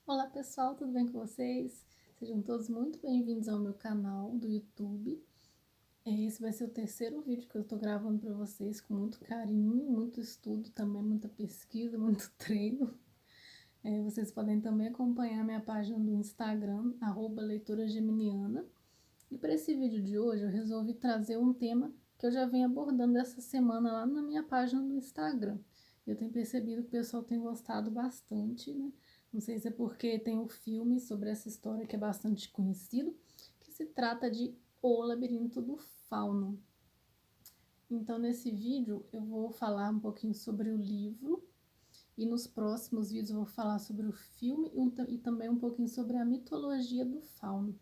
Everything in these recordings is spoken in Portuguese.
Olá pessoal, tudo bem com vocês? Sejam todos muito bem-vindos ao meu canal do YouTube. Esse vai ser o terceiro vídeo que eu estou gravando para vocês com muito carinho, muito estudo também, muita pesquisa, muito treino. Vocês podem também acompanhar minha página do Instagram, @leitorageminiana. E para esse vídeo de hoje eu resolvi trazer um tema que eu já venho abordando essa semana lá na minha página do Instagram. Eu tenho percebido que o pessoal tem gostado bastante, né? Não sei se é porque tem um filme sobre essa história que é bastante conhecido, que se trata de O Labirinto do Fauno. Então, nesse vídeo, eu vou falar um pouquinho sobre o livro e nos próximos vídeos eu vou falar sobre o filme e também um pouquinho sobre a mitologia do fauno.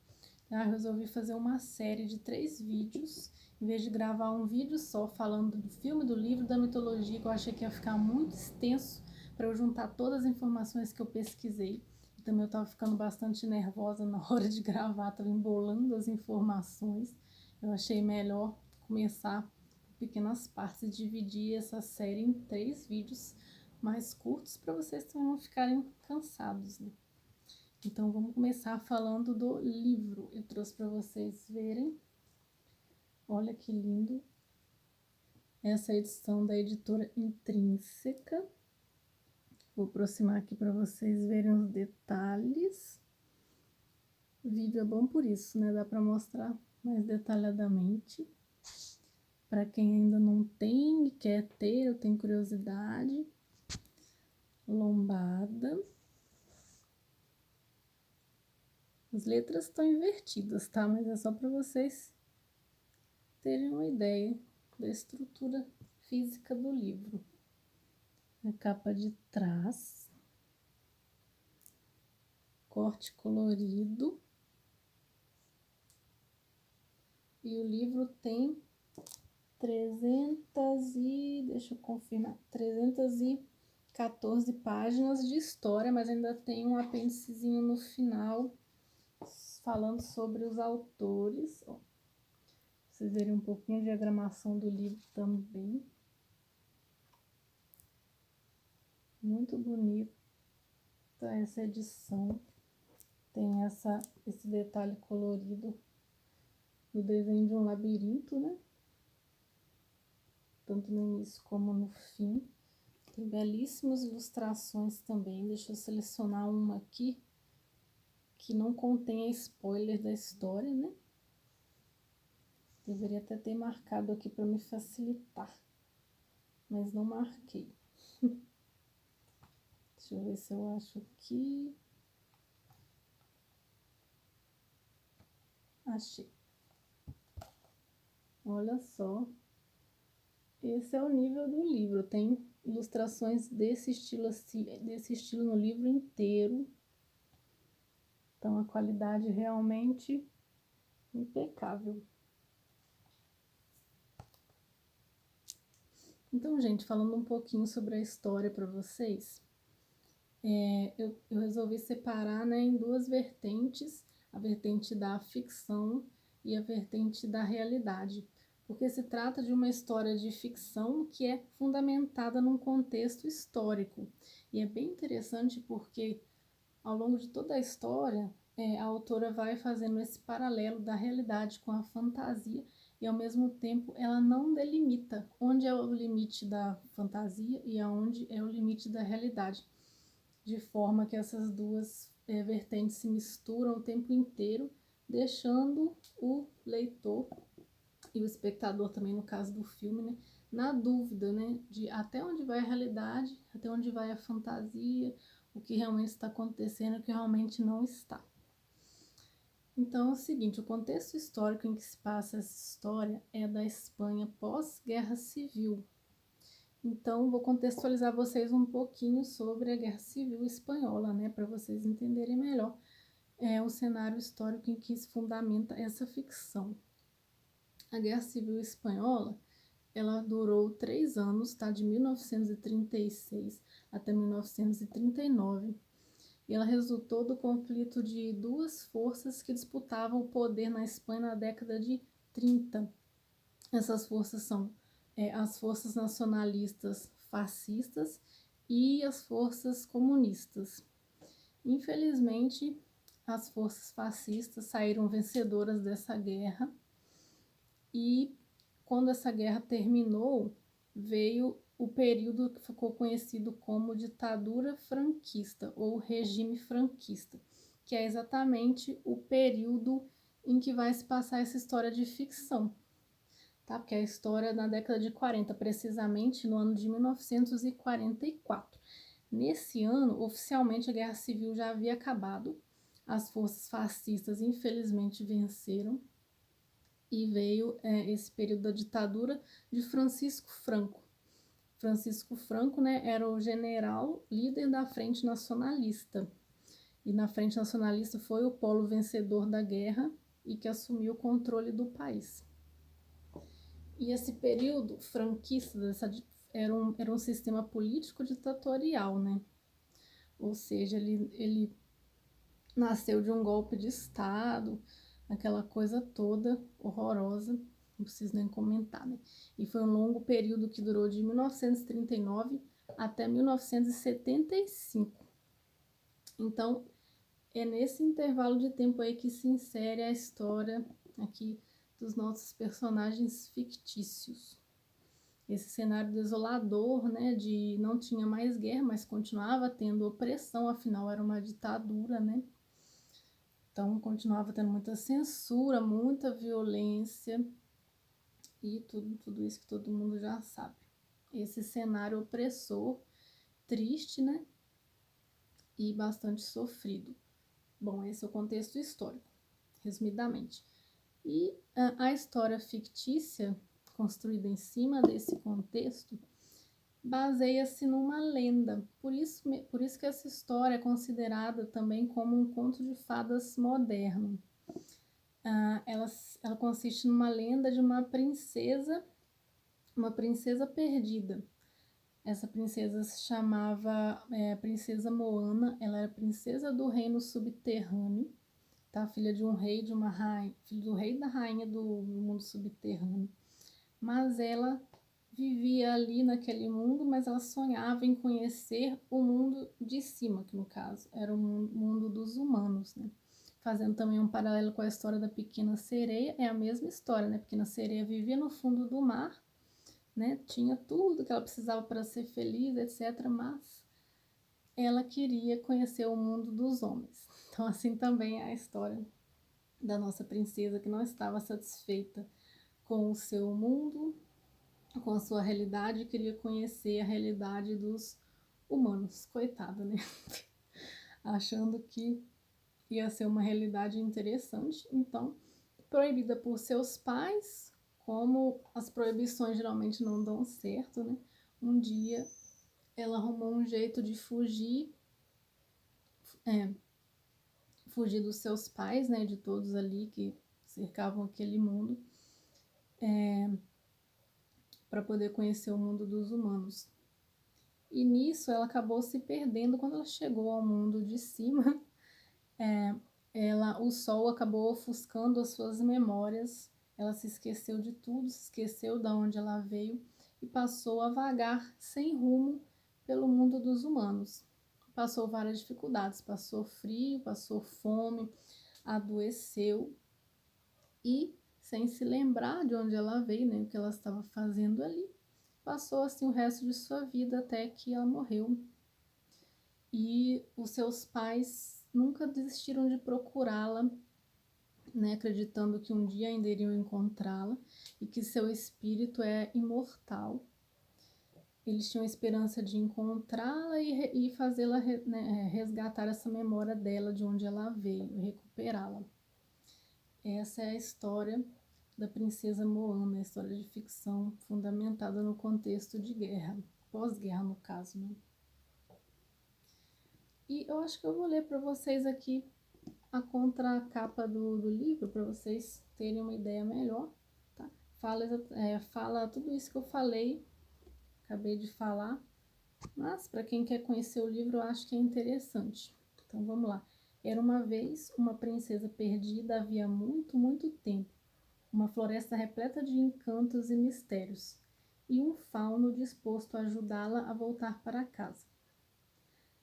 Eu resolvi fazer uma série de 3 vídeos, em vez de gravar um vídeo só falando do filme, do livro, da mitologia, que eu achei que ia ficar muito extenso para eu juntar todas as informações que eu pesquisei. E também eu estava ficando bastante nervosa na hora de gravar, estava embolando as informações. Eu achei melhor começar por pequenas partes e dividir essa série em 3 vídeos mais curtos para vocês também não ficarem cansados, né? Então vamos começar falando do livro. Eu trouxe para vocês verem. Olha que lindo. Essa edição da editora Intrínseca. Vou aproximar aqui para vocês verem os detalhes. O vídeo é bom por isso, né? Dá para mostrar mais detalhadamente. Para quem ainda não tem e quer ter, eu tenho curiosidade. Lombada. As letras estão invertidas, tá? Mas é só para vocês terem uma ideia da estrutura física do livro. A capa de trás, corte colorido, e o livro tem 314 páginas de história, mas ainda tem um apêndicezinho no final falando sobre os autores. Ó, vocês verem um pouquinho de diagramação do livro também. Muito bonita essa edição. Tem esse detalhe colorido do desenho de um labirinto, né? Tanto no início como no fim. Tem belíssimas ilustrações também. Deixa eu selecionar uma aqui que não contém spoiler da história, né? Deveria até ter marcado aqui para me facilitar, mas não marquei. Deixa eu ver se eu acho aqui. Achei. Olha só. Esse é o nível do livro. Tem ilustrações desse estilo no livro inteiro. Então a qualidade realmente impecável. Então, gente, falando um pouquinho sobre a história para vocês, eu resolvi separar, né, em 2 vertentes, a vertente da ficção e a vertente da realidade, porque se trata de uma história de ficção que é fundamentada num contexto histórico. E é bem interessante porque, ao longo de toda a história, a autora vai fazendo esse paralelo da realidade com a fantasia e, ao mesmo tempo, ela não delimita onde é o limite da fantasia e aonde é o limite da realidade, de forma que essas duas vertentes se misturam o tempo inteiro, deixando o leitor e o espectador também, no caso do filme, né, na dúvida, né, de até onde vai a realidade, até onde vai a fantasia, o que realmente está acontecendo e o que realmente não está. Então é o seguinte, o contexto histórico em que se passa essa história é da Espanha pós-Guerra Civil. Então vou contextualizar vocês um pouquinho sobre a Guerra Civil Espanhola, né, para vocês entenderem melhor o cenário histórico em que se fundamenta essa ficção. A Guerra Civil Espanhola, ela durou 3 anos, tá? De 1936 até 1939. E ela resultou do conflito de 2 forças que disputavam o poder na Espanha na década de 30. Essas forças são as forças nacionalistas fascistas e as forças comunistas. Infelizmente, as forças fascistas saíram vencedoras dessa guerra e quando essa guerra terminou, veio o período que ficou conhecido como ditadura franquista ou regime franquista, que é exatamente o período em que vai se passar essa história de ficção, tá? Porque é a história na década de 40, precisamente no ano de 1944. Nesse ano, oficialmente a Guerra Civil já havia acabado, as forças fascistas infelizmente venceram e veio esse período da ditadura de Francisco Franco. Francisco Franco, né, era o general líder da Frente Nacionalista. E na Frente Nacionalista foi o polo vencedor da guerra e que assumiu o controle do país. E esse período franquista era um sistema político ditatorial, né? Ou seja, ele nasceu de um golpe de Estado, aquela coisa toda horrorosa, não preciso nem comentar, né? E foi um longo período que durou de 1939 até 1975. Então, é nesse intervalo de tempo aí que se insere a história aqui dos nossos personagens fictícios. Esse cenário desolador, né, de não tinha mais guerra, mas continuava tendo opressão, afinal era uma ditadura, né? Então continuava tendo muita censura, muita violência e tudo isso que todo mundo já sabe. Esse cenário opressor, triste, né? E bastante sofrido. Bom, esse é o contexto histórico, resumidamente. E a história fictícia, construída em cima desse contexto, baseia-se numa lenda. Por isso que essa história é considerada também como um conto de fadas moderno. Ela consiste numa lenda de uma princesa perdida. Essa princesa se chamava Princesa Moana. Ela era princesa do reino subterrâneo, tá? Filha de um rei, de uma rainha, filho do rei e da rainha do mundo subterrâneo. Mas ela vivia ali naquele mundo, mas ela sonhava em conhecer o mundo de cima, que no caso era o mundo dos humanos, né? Fazendo também um paralelo com a história da Pequena Sereia, é a mesma história, né? A Pequena Sereia vivia no fundo do mar, né? Tinha tudo que ela precisava para ser feliz, etc. Mas ela queria conhecer o mundo dos homens. Então, assim também é a história da nossa princesa que não estava satisfeita com o seu mundo, com a sua realidade, queria conhecer a realidade dos humanos. Coitada, né? Achando que ia ser uma realidade interessante. Então, proibida por seus pais, como as proibições geralmente não dão certo, né? Um dia ela arrumou um jeito de fugir dos seus pais, né? De todos ali que cercavam aquele mundo, para poder conhecer o mundo dos humanos. E nisso ela acabou se perdendo quando ela chegou ao mundo de cima. O sol acabou ofuscando as suas memórias. Ela se esqueceu de tudo, se esqueceu de onde ela veio e passou a vagar sem rumo pelo mundo dos humanos. Passou várias dificuldades, passou frio, passou fome, adoeceu e, sem se lembrar de onde ela veio, nem o que ela estava fazendo ali, passou assim o resto de sua vida até que ela morreu. E os seus pais nunca desistiram de procurá-la, né, acreditando que um dia ainda iriam encontrá-la e que seu espírito é imortal. Eles tinham a esperança de encontrá-la e fazê-la resgatar essa memória dela, de onde ela veio, recuperá-la. Essa é a história da Princesa Moana, a história de ficção fundamentada no contexto de guerra, pós-guerra no caso, né? E eu acho que eu vou ler para vocês aqui a contracapa do livro, para vocês terem uma ideia melhor, tá? Fala tudo isso que eu falei, acabei de falar, mas para quem quer conhecer o livro, eu acho que é interessante. Então vamos lá. Era uma vez uma princesa perdida havia muito, muito tempo, uma floresta repleta de encantos e mistérios, e um fauno disposto a ajudá-la a voltar para casa.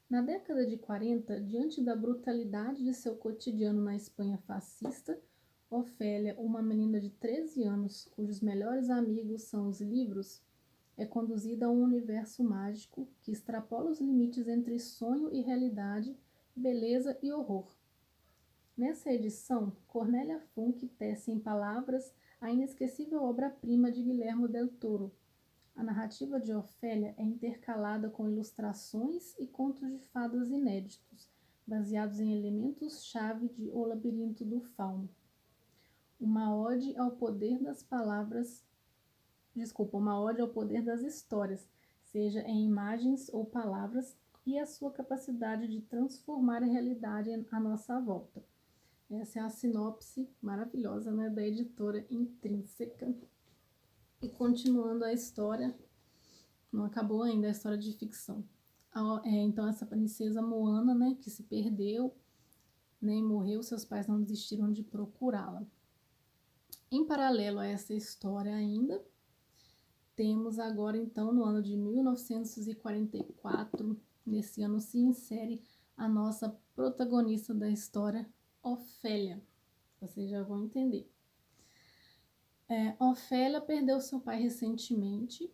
Na década de 40, diante da brutalidade de seu cotidiano na Espanha fascista, Ofélia, uma menina de 13 anos, cujos melhores amigos são os livros, é conduzida a um universo mágico que extrapola os limites entre sonho e realidade, beleza e horror. Nessa edição, Cornélia Funke tece em palavras a inesquecível obra-prima de Guillermo del Toro. A narrativa de Ofélia é intercalada com ilustrações e contos de fadas inéditos, baseados em elementos-chave de O Labirinto do Fauno. Uma ode ao poder das palavras, uma ode ao poder das histórias, seja em imagens ou palavras, e a sua capacidade de transformar a realidade à nossa volta. Essa é a sinopse maravilhosa, né, da editora Intrínseca. E continuando a história, não acabou ainda a história de ficção. Então essa princesa Moana, né, que se perdeu, né, e morreu, seus pais não desistiram de procurá-la. Em paralelo a essa história ainda, temos agora então no ano de 1944, nesse ano se insere a nossa protagonista da história, Ofélia. Vocês já vão entender. Ofélia perdeu seu pai recentemente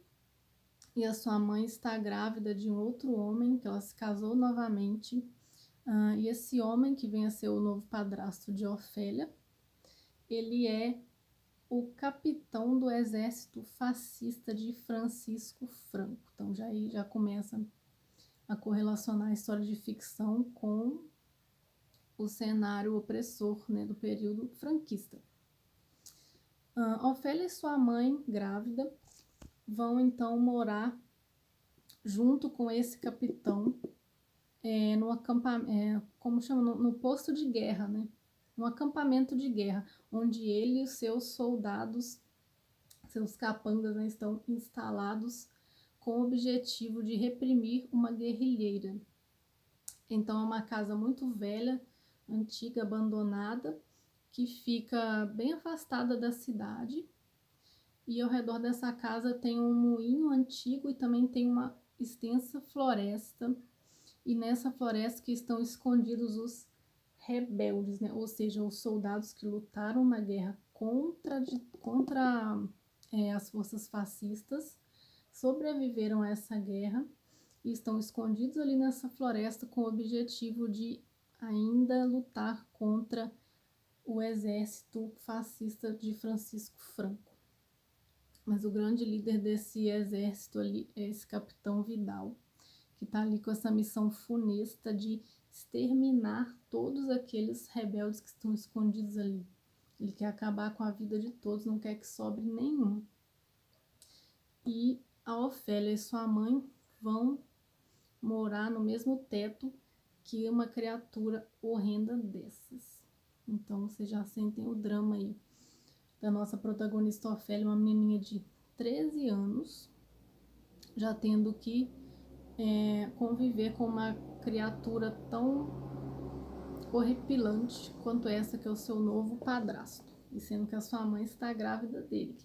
e a sua mãe está grávida de um outro homem, que ela se casou novamente. E esse homem, que vem a ser o novo padrasto de Ofélia, ele é o capitão do exército fascista de Francisco Franco. Então já começa a correlacionar a história de ficção com o cenário opressor, né, do período franquista. Ofélia e sua mãe, grávida, vão então morar junto com esse capitão no acampamento, no posto de guerra, né? Um acampamento de guerra, onde ele e os seus soldados, seus capangas, né, estão instalados com o objetivo de reprimir uma guerrilheira. Então é uma casa muito velha, antiga, abandonada, que fica bem afastada da cidade. E ao redor dessa casa tem um moinho antigo e também tem uma extensa floresta. E nessa floresta que estão escondidos os rebeldes, né? Ou seja, os soldados que lutaram na guerra contra as forças fascistas, sobreviveram a essa guerra e estão escondidos ali nessa floresta com o objetivo de ainda lutar contra o exército fascista de Francisco Franco. Mas o grande líder desse exército ali é esse capitão Vidal, que está ali com essa missão funesta de exterminar todos aqueles rebeldes que estão escondidos ali. Ele quer acabar com a vida de todos, não quer que sobre nenhum. E a Ofélia e sua mãe vão morar no mesmo teto que uma criatura horrenda dessas. Então vocês já sentem o drama aí da nossa protagonista Ofélia, uma menininha de 13 anos, já tendo que conviver com uma criatura tão horripilante quanto essa que é o seu novo padrasto, e sendo que a sua mãe está grávida dele.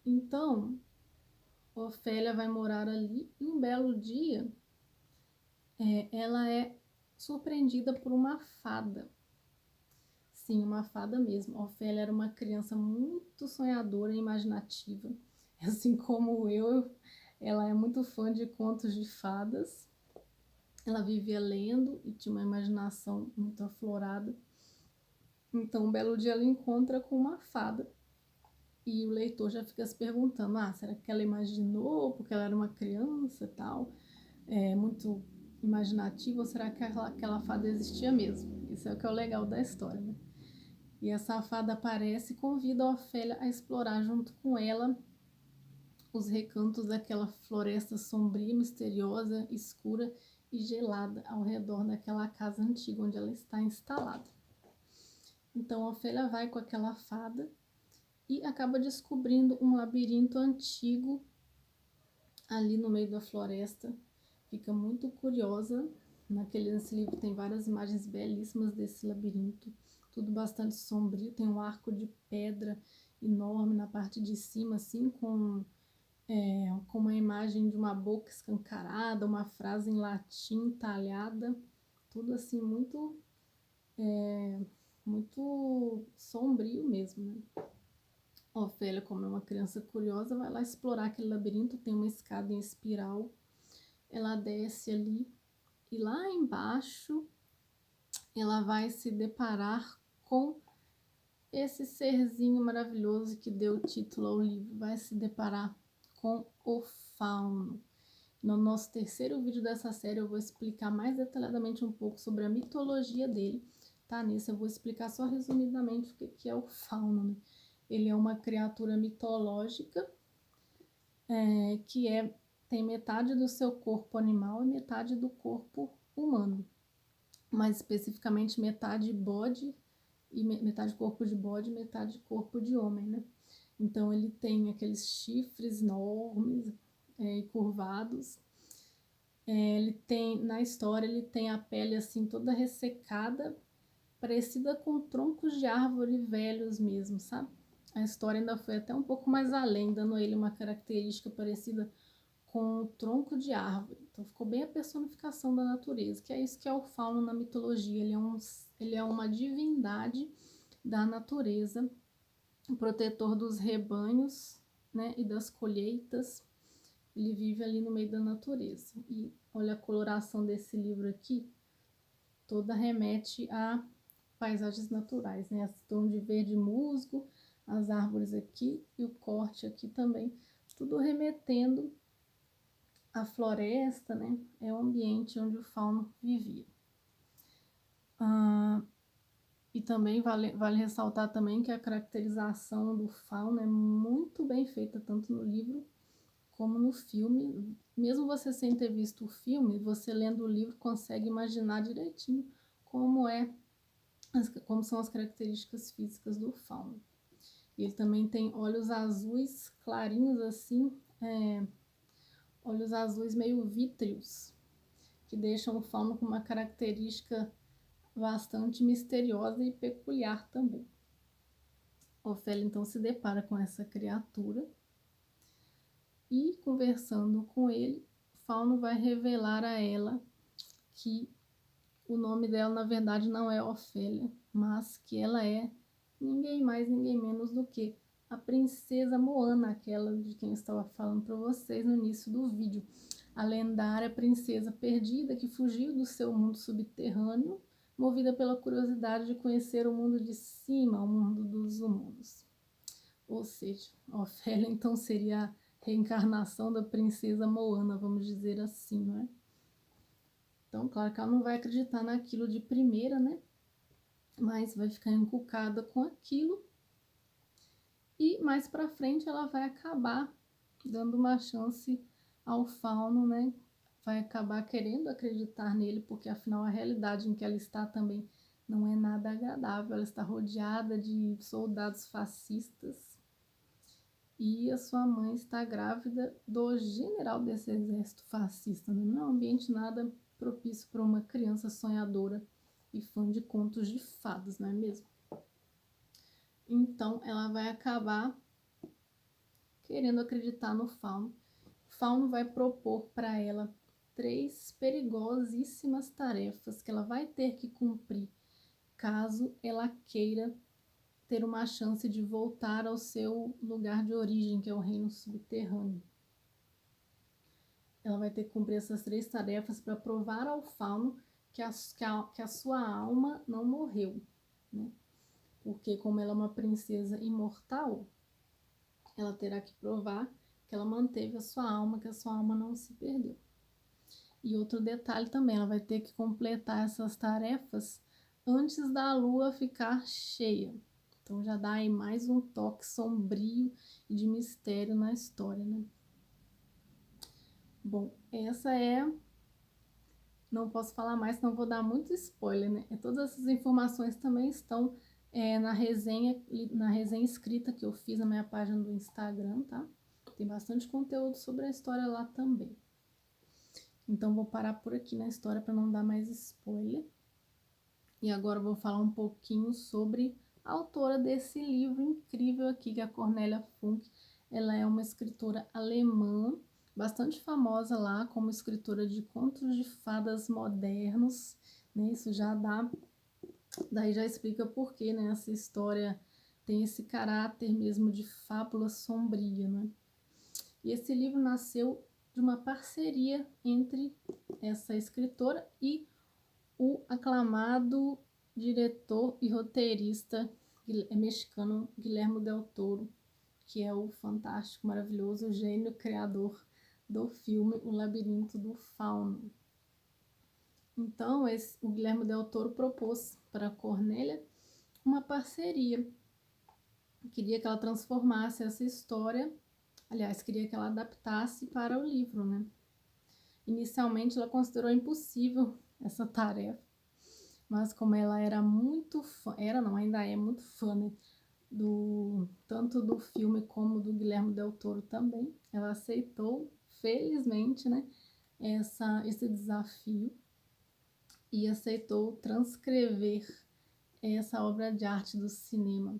Então, Ofélia vai morar ali e um belo dia ela é surpreendida por uma fada. Sim, uma fada mesmo. Ofélia era uma criança muito sonhadora e imaginativa. Assim como eu, ela é muito fã de contos de fadas. Ela vivia lendo e tinha uma imaginação muito aflorada. Então, um belo dia ela encontra com uma fada. E o leitor já fica se perguntando, será que ela imaginou porque ela era uma criança e tal? Muito imaginativa, ou será que aquela fada existia mesmo? Isso é o que é o legal da história, né? E essa fada aparece e convida a Ofélia a explorar junto com ela os recantos daquela floresta sombria, misteriosa, escura e gelada ao redor daquela casa antiga onde ela está instalada. Então a Ofélia vai com aquela fada e acaba descobrindo um labirinto antigo ali no meio da floresta. Fica muito curiosa. Nesse livro tem várias imagens belíssimas desse labirinto, tudo bastante sombrio. Tem um arco de pedra enorme na parte de cima, assim, com com uma imagem de uma boca escancarada, uma frase em latim talhada, tudo assim muito sombrio mesmo, né? Ofélia, como é uma criança curiosa, vai lá explorar aquele labirinto, tem uma escada em espiral, ela desce ali e lá embaixo ela vai se deparar com esse serzinho maravilhoso que deu o título ao livro, vai se deparar com o fauno. No nosso terceiro vídeo dessa série eu vou explicar mais detalhadamente um pouco sobre a mitologia dele, tá? Nesse eu vou explicar só resumidamente o que é o fauno, né? Ele é uma criatura mitológica que tem metade do seu corpo animal e metade do corpo humano, mais especificamente metade bode e metade corpo de bode e metade corpo de homem, né? Então ele tem aqueles chifres enormes e curvados. Ele tem, na história, ele tem a pele assim toda ressecada, parecida com troncos de árvore velhos mesmo, sabe? A história ainda foi até um pouco mais além, dando a ele uma característica parecida com o tronco de árvore. Então ficou bem a personificação da natureza, que é isso que é o fauno na mitologia. Ele é uma divindade da natureza, o protetor dos rebanhos, né, e das colheitas. Ele vive ali no meio da natureza. E olha a coloração desse livro aqui, toda remete a paisagens naturais, né? Esse tom de verde musgo, as árvores aqui e o corte aqui também, tudo remetendo à floresta, né? É o ambiente onde o fauno vivia. E também vale ressaltar também que a caracterização do fauno é muito bem feita, tanto no livro como no filme. Mesmo você sem ter visto o filme, você lendo o livro consegue imaginar direitinho como são as características físicas do fauno. Ele também tem olhos azuis clarinhos assim, olhos azuis meio vítreos, que deixam o fauno com uma característica bastante misteriosa e peculiar também. Ofélia então se depara com essa criatura e, conversando com ele, Fauno vai revelar a ela que o nome dela na verdade não é Ofélia, mas que ela é ninguém mais, ninguém menos do que a princesa Moana, aquela de quem eu estava falando para vocês no início do vídeo. A lendária princesa perdida que fugiu do seu mundo subterrâneo, movida pela curiosidade de conhecer o mundo de cima, o mundo dos humanos. Ou seja, Ofélia então seria a reencarnação da princesa Moana, vamos dizer assim, não é? Então, claro que ela não vai acreditar naquilo de primeira, né? Mas vai ficar encucada com aquilo. E mais pra frente ela vai acabar dando uma chance ao fauno, né? Vai acabar querendo acreditar nele, porque afinal a realidade em que ela está também não é nada agradável. Ela está rodeada de soldados fascistas e a sua mãe está grávida do general desse exército fascista. Não é um ambiente nada propício para uma criança sonhadora e fã de contos de fadas, não é mesmo? Então ela vai acabar querendo acreditar no fauno. O fauno vai propor para ela 3 perigosíssimas tarefas que ela vai ter que cumprir caso ela queira ter uma chance de voltar ao seu lugar de origem, que é o reino subterrâneo. Ela vai ter que cumprir essas 3 tarefas para provar ao fauno que a sua alma não morreu, né? Porque como ela é uma princesa imortal, ela terá que provar que ela manteve a sua alma, que a sua alma não se perdeu. E outro detalhe também, ela vai ter que completar essas tarefas antes da lua ficar cheia. Então já dá aí mais um toque sombrio e de mistério na história, né? Bom, essa é... Não posso falar mais, senão vou dar muito spoiler, né? Todas essas informações também estão na resenha escrita que eu fiz na minha página do Instagram, tá? Tem bastante conteúdo sobre a história lá também. Então vou parar por aqui na história para não dar mais spoiler. E agora eu vou falar um pouquinho sobre a autora desse livro incrível aqui, que é a Cornélia Funke. Ela é uma escritora alemã, bastante famosa lá como escritora de contos de fadas modernos, né? Isso já daí já explica por que, né, essa história tem esse caráter mesmo de fábula sombria, né? E esse livro nasceu de uma parceria entre essa escritora e o aclamado diretor e roteirista mexicano Guillermo del Toro, que é o fantástico, maravilhoso, gênio criador do filme O Labirinto do Fauno. Então, o Guillermo del Toro propôs para a Cornélia uma parceria. Queria que ela transformasse essa história, aliás, queria que ela adaptasse para o livro, né? Inicialmente, ela considerou impossível essa tarefa, mas como ela era muito fã, ainda é muito fã, né? Tanto do filme como do Guillermo del Toro também, ela aceitou, felizmente, né, esse desafio e aceitou transcrever essa obra de arte do cinema.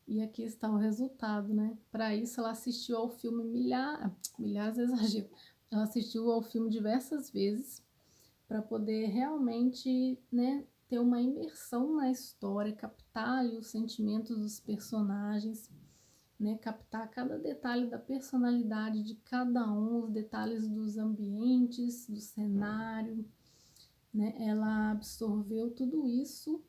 E aqui está o resultado, né? Para isso, ela assistiu ao filme milhares, exagero. Ela assistiu ao filme diversas vezes para poder realmente, né, ter uma imersão na história, captar ali os sentimentos dos personagens, né, captar cada detalhe da personalidade de cada um, os detalhes dos ambientes, do cenário, né? Ela absorveu tudo isso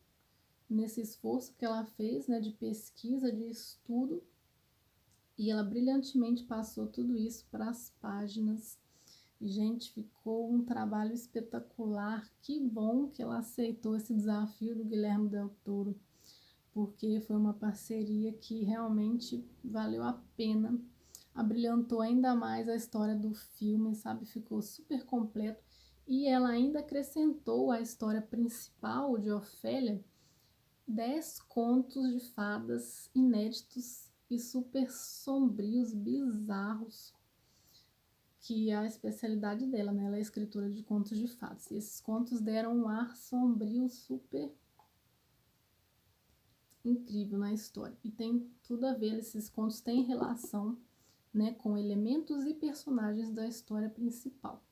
nesse esforço que ela fez, né, de pesquisa, de estudo, e ela brilhantemente passou tudo isso para as páginas. E, gente, ficou um trabalho espetacular. Que bom que ela aceitou esse desafio do Guillermo del Toro, porque foi uma parceria que realmente valeu a pena. Abrilhantou ainda mais a história do filme, sabe? Ficou super completo. E ela ainda acrescentou à história principal de Ofélia 10 contos de fadas inéditos e super sombrios, bizarros, que é a especialidade dela, né? Ela é escritora de contos de fadas. E esses contos deram um ar sombrio super incrível na história. E tem tudo a ver, esses contos têm relação, né, com elementos e personagens da história principal.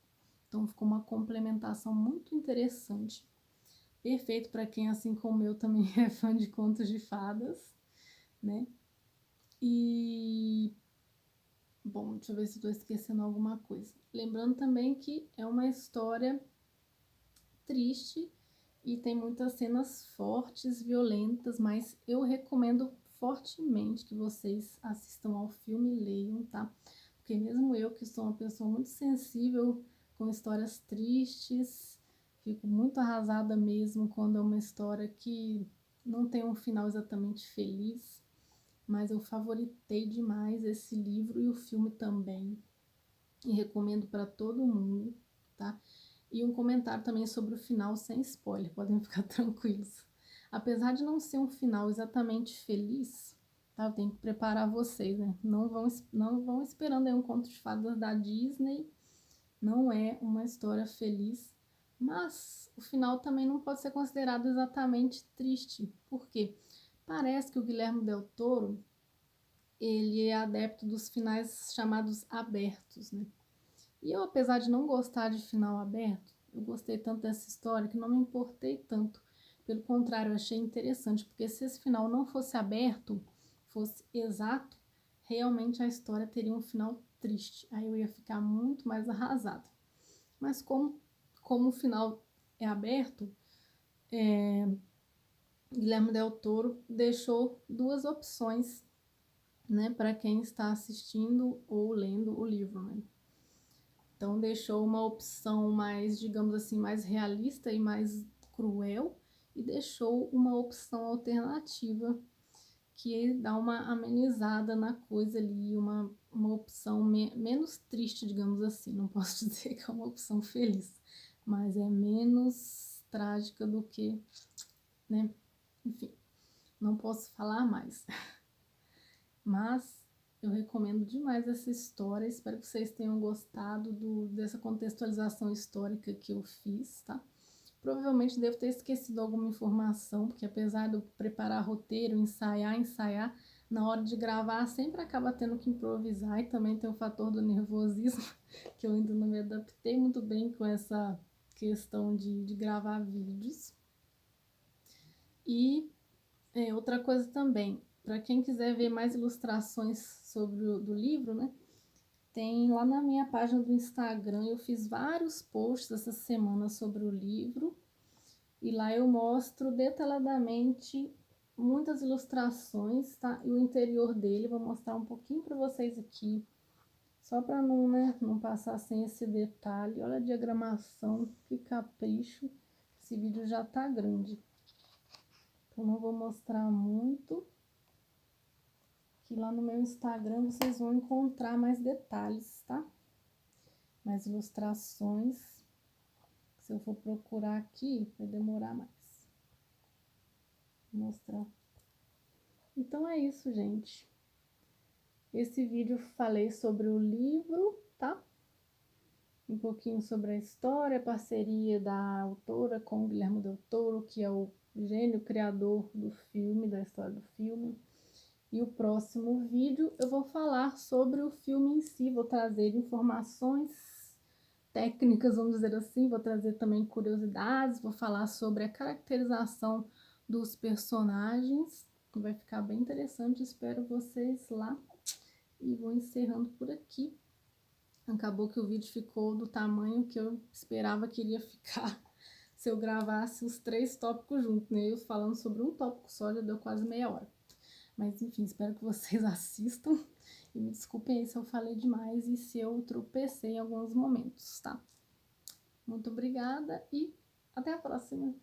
Então ficou uma complementação muito interessante. Perfeito para quem, assim como eu, também é fã de contos de fadas, né? E bom, deixa eu ver se estou esquecendo alguma coisa. Lembrando também que é uma história triste e tem muitas cenas fortes, violentas, mas eu recomendo fortemente que vocês assistam ao filme e leiam, tá? Porque mesmo eu, que sou uma pessoa muito sensível com histórias tristes, fico muito arrasada mesmo quando é uma história que não tem um final exatamente feliz, mas eu favoritei demais esse livro e o filme também, e recomendo para todo mundo, tá? E um comentário também sobre o final sem spoiler, podem ficar tranquilos. Apesar de não ser um final exatamente feliz, tá? Eu tenho que preparar vocês, né? Não vão esperando aí um conto de fadas da Disney, não é uma história feliz, mas o final também não pode ser considerado exatamente triste. Por quê? Parece que o Guillermo del Toro, ele é adepto dos finais chamados abertos, né? E eu, apesar de não gostar de final aberto, eu gostei tanto dessa história que não me importei tanto. Pelo contrário, eu achei interessante, porque se esse final não fosse aberto, fosse exato, realmente a história teria um final triste. Aí eu ia ficar muito mais arrasada. Mas como o final é aberto, Guilherme Del Toro deixou duas opções, né, para quem está assistindo ou lendo o livro, né? Então deixou uma opção mais, digamos assim, mais realista e mais cruel, e deixou uma opção alternativa que dá uma amenizada na coisa ali, uma opção menos triste, digamos assim. Não posso dizer que é uma opção feliz, mas é menos trágica do que, né? Enfim, não posso falar mais. Mas eu recomendo demais essa história. Espero que vocês tenham gostado dessa contextualização histórica que eu fiz, tá? Provavelmente devo ter esquecido alguma informação, porque apesar de eu preparar roteiro, ensaiar, na hora de gravar sempre acaba tendo que improvisar, e também tem o fator do nervosismo, que eu ainda não me adaptei muito bem com essa questão de gravar vídeos. E outra coisa também, para quem quiser ver mais ilustrações sobre do livro, né? Tem lá na minha página do Instagram, eu fiz vários posts essa semana sobre o livro, e lá eu mostro detalhadamente muitas ilustrações, tá? E o interior dele, vou mostrar um pouquinho para vocês aqui, só para não, né, não passar sem esse detalhe. Olha a diagramação, que capricho. Esse vídeo já tá grande, então não vou mostrar muito, que lá no meu Instagram vocês vão encontrar mais detalhes, tá? Mais ilustrações. Se eu for procurar aqui, vai demorar mais. Vou mostrar. Então é isso, gente. Esse vídeo falei sobre o livro, tá? Um pouquinho sobre a história, a parceria da autora com o Guilherme Del Toro, que é o gênio criador do filme, da história do filme. E o próximo vídeo eu vou falar sobre o filme em si, vou trazer informações técnicas, vamos dizer assim, vou trazer também curiosidades, vou falar sobre a caracterização dos personagens, vai ficar bem interessante, espero vocês lá. E vou encerrando por aqui. Acabou que o vídeo ficou do tamanho que eu esperava que iria ficar se eu gravasse os 3 tópicos juntos, né? Eu falando sobre um tópico só, já deu quase meia hora. Mas enfim, espero que vocês assistam. E me desculpem aí se eu falei demais e se eu tropecei em alguns momentos, tá? Muito obrigada e até a próxima!